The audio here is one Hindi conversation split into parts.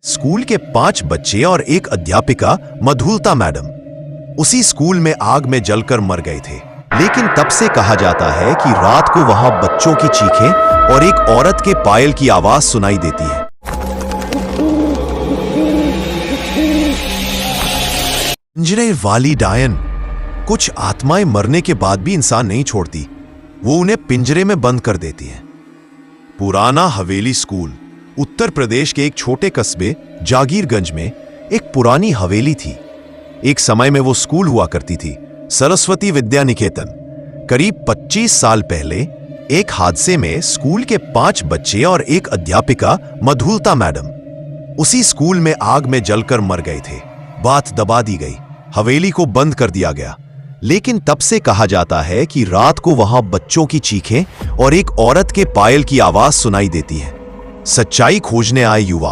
स्कूल के 5 बच्चे और एक अध्यापिका मधुलता मैडम उसी स्कूल में आग में जलकर मर गए थे। लेकिन तब से कहा जाता है कि रात को वहां बच्चों की चीखें और एक औरत के पायल की आवाज सुनाई देती है। पिंजरे वाली डायन। कुछ आत्माएं मरने के बाद भी इंसान नहीं छोड़ती, वो उन्हें पिंजरे में बंद कर देती हैं। पुराना हवेली स्कूल। उत्तर प्रदेश के एक छोटे कस्बे जागीरगंज में एक पुरानी हवेली थी। एक समय में वो स्कूल हुआ करती थी, सरस्वती विद्या निकेतन। करीब 25 साल पहले एक हादसे में स्कूल के 5 बच्चे और एक अध्यापिका मधुलता मैडम उसी स्कूल में आग में जलकर मर गए थे। बात दबा दी गई, हवेली को बंद कर दिया गया। लेकिन तब से कहा जाता है कि रात को वहां बच्चों की चीखें और एक औरत के पायल की आवाज सुनाई देती है। सच्चाई खोजने आए युवा।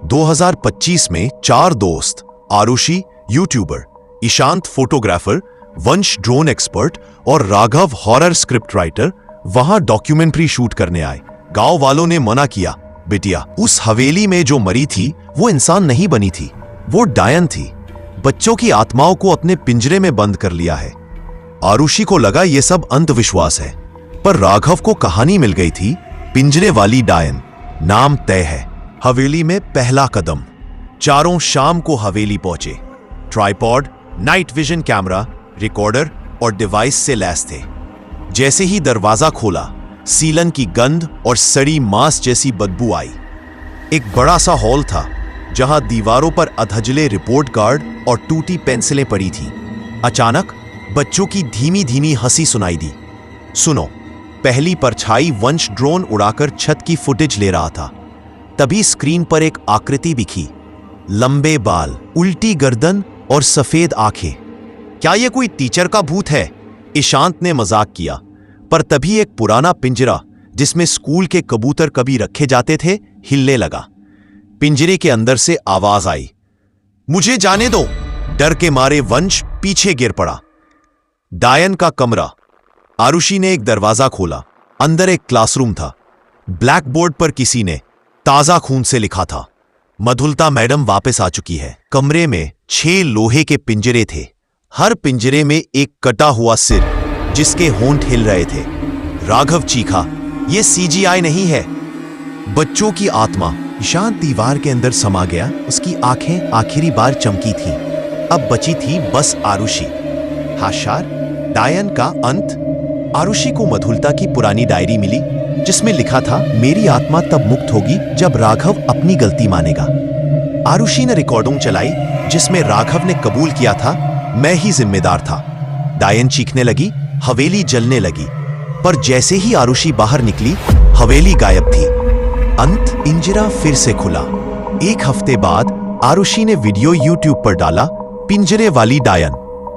2025 में 4 दोस्त, आरुषि यूट्यूबर, ईशांत फोटोग्राफर, वंश ड्रोन एक्सपर्ट और राघव हॉरर स्क्रिप्ट राइटर वहां डॉक्यूमेंट्री शूट करने आए। गांव वालों ने मना किया, बिटिया उस हवेली में जो मरी थी वो इंसान नहीं बनी थी, वो डायन थी। बच्चों की आत्माओं को अपने पिंजरे में बंद कर लिया है। आरुषि को लगा ये सब अंधविश्वास है, पर राघव को कहानी मिल गई थी पिंजरे वाली डायन। नाम तय है। हवेली में पहला कदम। चारों शाम को हवेली पहुंचे। Tripod, night vision camera, recorder और डिवाइस से लैस थे। जैसे ही दरवाजा खोला, सीलन की गंध और सड़ी मांस जैसी बदबू आई। एक बड़ा सा हॉल था जहां दीवारों पर अधजले रिपोर्ट कार्ड और टूटी पेंसिलें पड़ी थीं। अचानक बच्चों की धीमी धीमी हंसी सुनाई दी। सुनो। पहली परछाई वंश ड्रोन उड़ाकर छत की फुटेज ले रहा था। तभी स्क्रीन पर एक आकृति दिखी। लंबे बाल, उल्टी गर्दन और सफेद आंखें। क्या यह कोई टीचर का भूत है? ईशांत ने मजाक किया। पर तभी एक पुराना पिंजरा जिसमें स्कूल के कबूतर कभी रखे जाते थे हिलने लगा। पिंजरे के अंदर से आवाज आई, मुझे जाने दो। डर के मारे वंश पीछे गिर पड़ा। डायन का कमरा। आरुषि ने एक दरवाजा खोला। अंदर एक क्लासरूम था। ब्लैक बोर्ड पर किसी ने ताजा खून से लिखा था, मधुलता मैडम वापस आ चुकी है। कमरे में 6 लोहे के पिंजरे थे। हर पिंजरे में एक कटा हुआ सिर जिसके होंठ हिल रहे थे। राघव चीखा, यह सीजीआई नहीं है, बच्चों की आत्मा। ईशांत दीवार के अंदर समा गया। उसकी आंखें आखिरी बार चमकी थीं। अब बची थी बस आरुषि। हाशार डायन का अंत। आरुषि को मधुलता की पुरानी डायरी मिली जिसमें लिखा था, मेरी आत्मा तब मुक्त होगी जब राघव अपनी गलती मानेगा। आरुषि ने रिकॉर्डिंग चलाई जिसमें राघव ने कबूल किया था, मैं ही जिम्मेदार था। डायन चीखने लगी, हवेली जलने लगी। पर जैसे ही आरुषि बाहर निकली, हवेली गायब थी। अंत। पिंजरा फिर से खुला। 1 हफ्ते बाद आरुषि ने वीडियो यूट्यूब पर डाला, पिंजरे वाली डायन।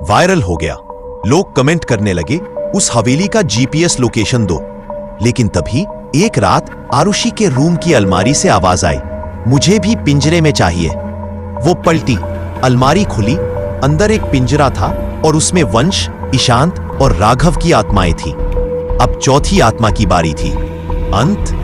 वायरल हो गया। लोग कमेंट करने लगे, उस हवेली का जीपीएस लोकेशन दो। लेकिन तभी एक रात आरुषि के रूम की अलमारी से आवाज आई, मुझे भी पिंजरे में चाहिए। वो पलटी, अलमारी खुली। अंदर एक पिंजरा था और उसमें वंश, ईशांत और राघव की आत्माएं थी। अब चौथी आत्मा की बारी थी। अंत।